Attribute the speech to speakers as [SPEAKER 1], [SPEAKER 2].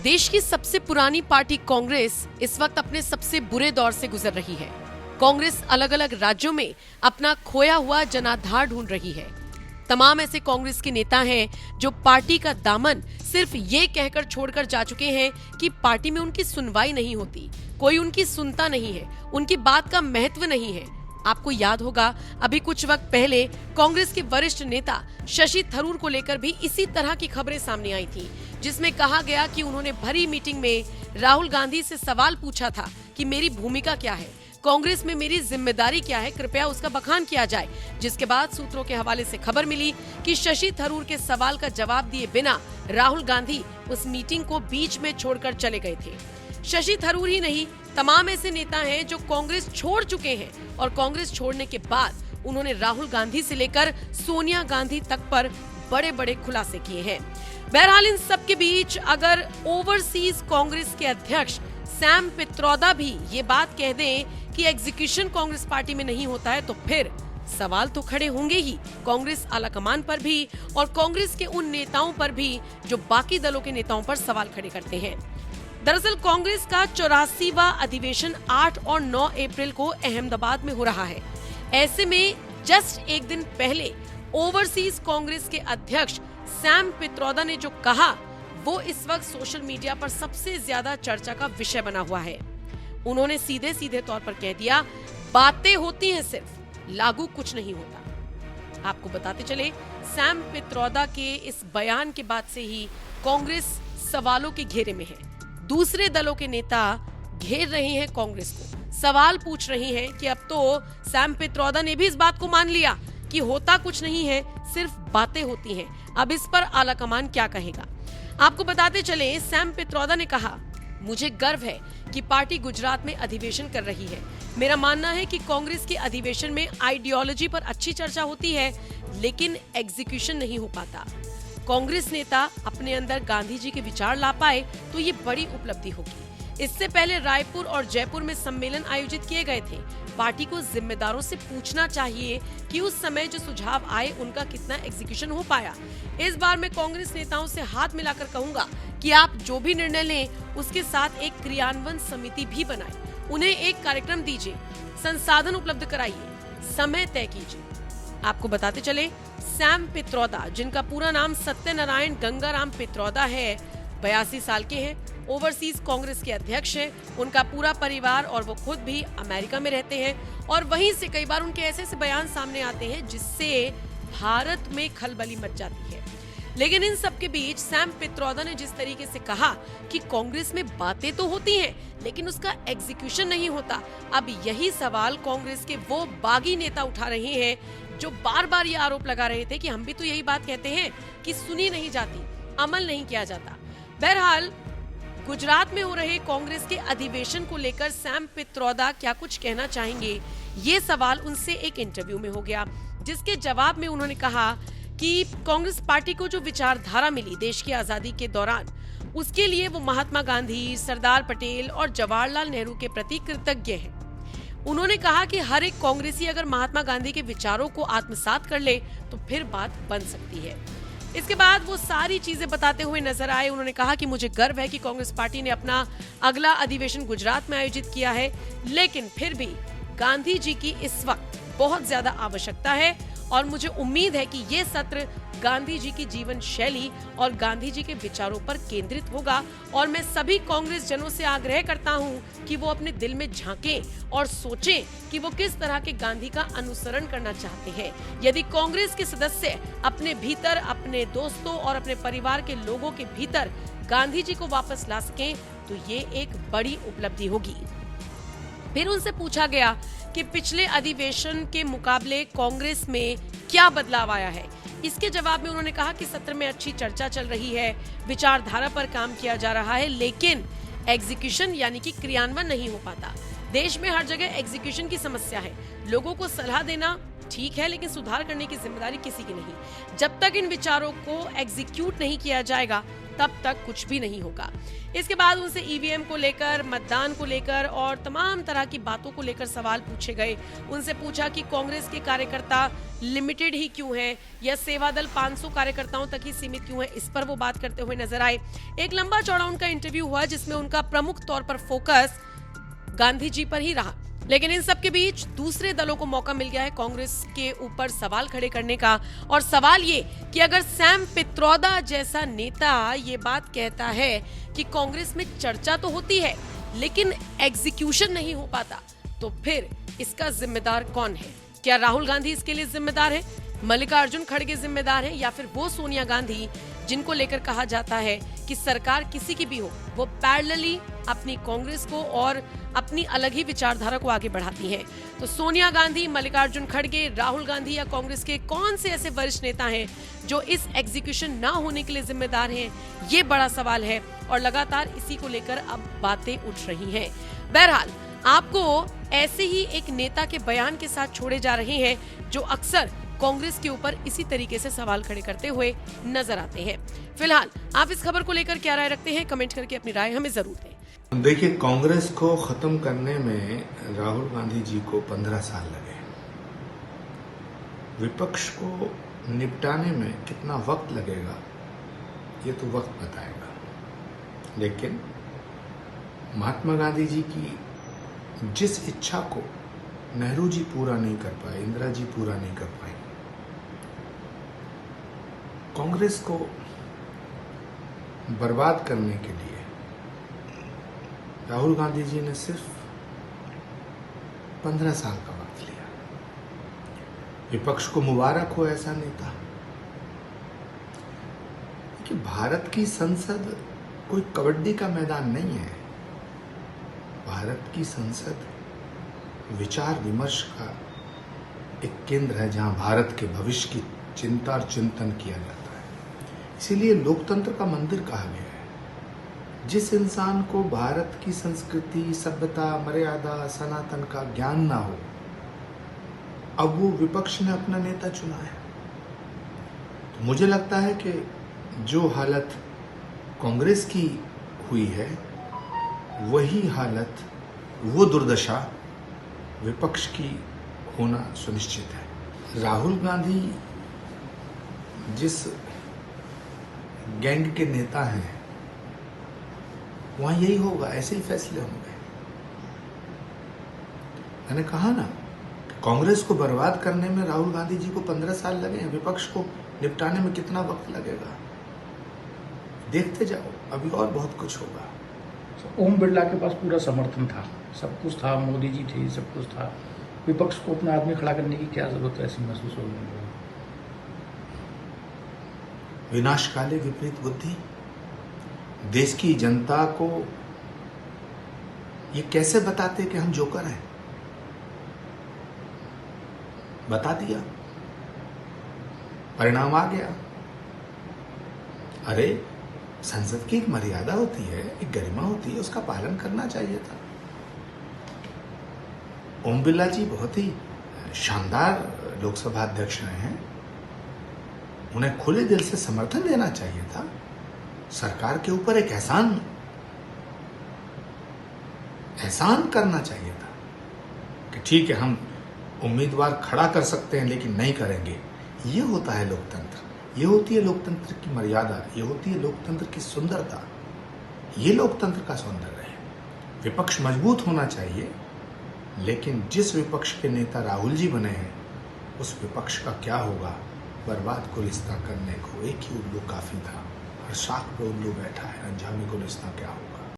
[SPEAKER 1] देश की सबसे पुरानी पार्टी कांग्रेस इस वक्त अपने सबसे बुरे दौर से गुजर रही है। कांग्रेस अलग अलग राज्यों में अपना खोया हुआ जनाधार ढूंढ रही है। तमाम ऐसे कांग्रेस के नेता हैं जो पार्टी का दामन सिर्फ ये कहकर छोड़कर जा चुके हैं कि पार्टी में उनकी सुनवाई नहीं होती, कोई उनकी सुनता नहीं है, उनकी बात का महत्व नहीं है। आपको याद होगा अभी कुछ वक्त पहले कांग्रेस के वरिष्ठ नेता शशि थरूर को लेकर भी इसी तरह की खबरें सामने आई थी, जिसमें कहा गया कि उन्होंने भरी मीटिंग में राहुल गांधी से सवाल पूछा था कि मेरी भूमिका क्या है, कांग्रेस में मेरी जिम्मेदारी क्या है, कृपया उसका बखान किया जाए। जिसके बाद सूत्रों के हवाले से खबर मिली कि शशि थरूर के सवाल का जवाब दिए बिना राहुल गांधी उस मीटिंग को बीच में छोड़कर चले गए थे। शशि थरूर ही नहीं, तमाम ऐसे नेता हैं जो कांग्रेस छोड़ चुके हैं और कांग्रेस छोड़ने के बाद उन्होंने राहुल गांधी से लेकर सोनिया गांधी तक पर बड़े बड़े खुलासे किए हैं। बहरहाल इन सब के बीच अगर ओवरसीज कांग्रेस के अध्यक्ष सैम पित्रोदा भी ये बात कह दें कि एग्जीक्यूशन कांग्रेस पार्टी में नहीं होता है, तो फिर सवाल तो खड़े होंगे ही कांग्रेस आलाकमान पर भी और कांग्रेस के उन नेताओं पर भी जो बाकी दलों के नेताओं पर सवाल खड़े करते हैं। दरअसल कांग्रेस का 84वां अधिवेशन 8 और 9 अप्रैल को अहमदाबाद में हो रहा है। ऐसे में जस्ट एक दिन पहले ओवरसीज कांग्रेस के अध्यक्ष सैम पित्रोदा ने जो कहा वो इस वक्त सोशल मीडिया पर सबसे ज्यादा चर्चा का विषय बना हुआ है। उन्होंने सीधे सीधे तौर पर कह दिया, बातें होती हैं सिर्फ, लागू कुछ नहीं होता। आपको बताते चले, सैम पित्रोदा के इस बयान के बाद से ही कांग्रेस सवालों के घेरे में है। दूसरे दलों के नेता घेर रहे हैं कांग्रेस को, सवाल पूछ रहे हैं कि अब तो सैम पित्रोदा ने भी इस बात को मान लिया कि होता कुछ नहीं है, सिर्फ बातें होती हैं। अब इस पर आलाकमान क्या कहेगा। आपको बताते चले, सैम पित्रोदा ने कहा, मुझे गर्व है कि पार्टी गुजरात में अधिवेशन कर रही है। मेरा मानना है कि कांग्रेस के अधिवेशन में आइडियोलॉजी पर अच्छी चर्चा होती है, लेकिन एग्जीक्यूशन नहीं हो पाता। कांग्रेस नेता अपने अंदर गांधी जी के विचार ला पाए तो ये बड़ी उपलब्धि होगी। इससे पहले रायपुर और जयपुर में सम्मेलन आयोजित किए गए थे। पार्टी को जिम्मेदारों से पूछना चाहिए कि उस समय जो सुझाव आए उनका कितना एग्जीक्यूशन हो पाया। इस बार मैं कांग्रेस नेताओं से हाथ मिलाकर कहूंगा कि आप जो भी निर्णय लें उसके साथ एक क्रियान्वयन समिति भी बनाएं। उन्हें एक कार्यक्रम दीजिए, संसाधन उपलब्ध कराइए, समय तय कीजिए। आपको बताते चले, सैम पित्रोदा, जिनका पूरा नाम सत्यनारायण गंगाराम पित्रोदा है, 82 साल के हैं, ओवरसीज कांग्रेस के अध्यक्ष हैं। उनका पूरा परिवार और वो खुद भी अमेरिका में रहते हैं और वहीं से कई बार उनके ऐसे बयान सामने आते हैं जिससे भारत में खलबली मच जाती है। लेकिन इन सब के बीच सैम पित्रोदा ने जिस तरीके से कहा कि कांग्रेस में बातें तो होती हैं लेकिन उसका एग्जीक्यूशन नहीं होता, अब यही सवाल कांग्रेस के वो बागी नेता उठा रहे हैं जो बार बार ये आरोप लगा रहे थे कि हम भी तो यही बात कहते हैं कि सुनी नहीं जाती, अमल नहीं किया जाता। बहरहाल गुजरात में हो रहे कांग्रेस के अधिवेशन को लेकर सैम पित्रोदा क्या कुछ कहना चाहेंगे, ये सवाल उनसे एक इंटरव्यू में हो गया, जिसके जवाब में उन्होंने कहा कि कांग्रेस पार्टी को जो विचारधारा मिली देश की आजादी के दौरान, उसके लिए वो महात्मा गांधी, सरदार पटेल और जवाहरलाल नेहरू के प्रति कृतज्ञ हैं। उन्होंने कहा कि हर एक कांग्रेसी अगर महात्मा गांधी के विचारों को आत्मसात कर ले तो फिर बात बन सकती है। इसके बाद वो सारी चीजें बताते हुए नजर आए। उन्होंने कहा कि मुझे गर्व है कि कांग्रेस पार्टी ने अपना अगला अधिवेशन गुजरात में आयोजित किया है, लेकिन फिर भी गांधी जी की इस वक्त बहुत ज्यादा आवश्यकता है और मुझे उम्मीद है कि ये सत्र गांधी जी की जीवन शैली और गांधी जी के विचारों पर केंद्रित होगा और मैं सभी कांग्रेस जनों से आग्रह करता हूं कि वो अपने दिल में झांकें और सोचें कि वो किस तरह के गांधी का अनुसरण करना चाहते हैं। यदि कांग्रेस के सदस्य अपने भीतर, अपने दोस्तों और अपने परिवार के लोगों के भीतर गांधी जी को वापस ला सकें तो ये एक बड़ी उपलब्धि होगी। फिर उनसे पूछा गया कि पिछले अधिवेशन के मुकाबले कांग्रेस में क्या बदलाव आया है। इसके जवाब में उन्होंने कहा कि सत्र में अच्छी चर्चा चल रही है, विचारधारा पर काम किया जा रहा है, लेकिन एग्जीक्यूशन यानी कि क्रियान्वयन नहीं हो पाता। देश में हर जगह एग्जीक्यूशन की समस्या है। लोगों को सलाह देना ठीक है, लेकिन सुधार करने की जिम्मेदारी किसी की नहीं। जब तक इन विचारों को एग्जीक्यूट नहीं किया जाएगा तब तक कुछ भी नहीं होगा। इसके बाद उनसे ईवीएम को लेकर, मतदान को लेकर और तमाम तरह की बातों को लेकर सवाल पूछे गए। उनसे पूछा कि कांग्रेस के कार्यकर्ता लिमिटेड ही क्यों हैं या सेवा दल 500 कार्यकर्ताओं तक ही सीमित क्यों है, इस पर वो बात करते हुए नजर आए। एक लंबा चौड़ा उनका इंटरव्यू हुआ जिसमें उनका प्रमुख तौर पर फोकस गांधी जी पर ही रहा। लेकिन इन सब के बीच दूसरे दलों को मौका मिल गया है कांग्रेस के ऊपर सवाल खड़े करने का। और सवाल ये कि अगर सैम पित्रोदा जैसा नेता ये बात कहता है कि कांग्रेस में चर्चा तो होती है लेकिन एग्जीक्यूशन नहीं हो पाता, तो फिर इसका जिम्मेदार कौन है? क्या राहुल गांधी इसके लिए जिम्मेदार है, मल्लिकार्जुन खड़गे जिम्मेदार है, या फिर वो सोनिया गांधी जिनको लेकर कहा जाता है कि सरकार किसी की भी हो वो पैरेलली अपनी कांग्रेस को और अपनी अलग ही विचारधारा को आगे बढ़ाती हैं? तो सोनिया गांधी, मल्लिकार्जुन खड़गे, राहुल गांधी या कांग्रेस के कौन से ऐसे वरिष्ठ नेता हैं जो इस एग्जीक्यूशन ना होने के लिए जिम्मेदार हैं? ये बड़ा सवाल है और लगातार इसी को लेकर अब बातें उठ रही हैं। बहरहाल आपको ऐसे ही एक नेता के बयान के साथ छोड़े जा रहे हैं जो अक्सर कांग्रेस के ऊपर इसी तरीके से सवाल खड़े करते हुए नजर आते हैं। फिलहाल आप इस खबर को लेकर क्या राय रखते हैं, कमेंट करके अपनी राय हमें जरूर दें।
[SPEAKER 2] देखिए, कांग्रेस को खत्म करने में राहुल गांधी जी को 15 साल लगे। विपक्ष को निपटाने में कितना वक्त लगेगा ये तो वक्त बताएगा, लेकिन महात्मा गांधी जी की जिस इच्छा को नेहरू जी पूरा नहीं कर पाए, इंदिरा जी पूरा नहीं कर पाई, कांग्रेस को बर्बाद करने के लिए राहुल गांधी जी ने सिर्फ 15 साल का वक्त लिया। विपक्ष को मुबारक हो ऐसा नेता, कि भारत की संसद कोई कबड्डी का मैदान नहीं है। भारत की संसद विचार विमर्श का एक केंद्र है जहां भारत के भविष्य की चिंता और चिंतन किया जाता है। इसीलिए लोकतंत्र का मंदिर कहा गया है। जिस इंसान को भारत की संस्कृति, सभ्यता, मर्यादा, सनातन का ज्ञान ना हो, अब वो विपक्ष ने अपना नेता चुना है। तो मुझे लगता है कि जो हालत कांग्रेस की हुई है वही हालत, वो दुर्दशा विपक्ष की होना सुनिश्चित है। राहुल गांधी जिस गैंग के नेता हैं वहां यही होगा, ऐसे ही फैसले होंगे। मैंने कहा ना, कांग्रेस को बर्बाद करने में राहुल गांधी जी को 15 साल लगे हैं, विपक्ष को निपटाने में कितना वक्त लगेगा देखते जाओ, अभी और बहुत कुछ होगा।
[SPEAKER 3] ओम बिरला के पास पूरा समर्थन था, सब कुछ था, मोदी जी थे, सब कुछ था। विपक्ष को अपना आदमी खड़ा करने की क्या जरूरत है, ऐसी महसूस हो रही है।
[SPEAKER 2] विनाशकाले विपरीत बुद्धि। देश की जनता को ये कैसे बताते कि हम जोकर हैं? बता दिया, परिणाम आ गया। अरे, संसद की एक मर्यादा होती है, एक गरिमा होती है, उसका पालन करना चाहिए था। ओम बिरला जी बहुत ही शानदार लोकसभा अध्यक्ष रहे हैं, उन्हें खुले दिल से समर्थन देना चाहिए था। सरकार के ऊपर एक एहसान करना चाहिए था कि ठीक है, हम उम्मीदवार खड़ा कर सकते हैं लेकिन नहीं करेंगे। ये होता है लोकतंत्र, ये होती है लोकतंत्र की मर्यादा, ये होती है लोकतंत्र की सुंदरता, ये लोकतंत्र का सौंदर्य है। विपक्ष मजबूत होना चाहिए, लेकिन जिस विपक्ष के नेता राहुल जी बने हैं उस विपक्ष का क्या होगा? बर्बाद गुलिस्तां करने को एक ही उल्लू काफी था, हर शाख पे उल्लू बैठा है, अंजामी गुलिस्तां क्या होगा?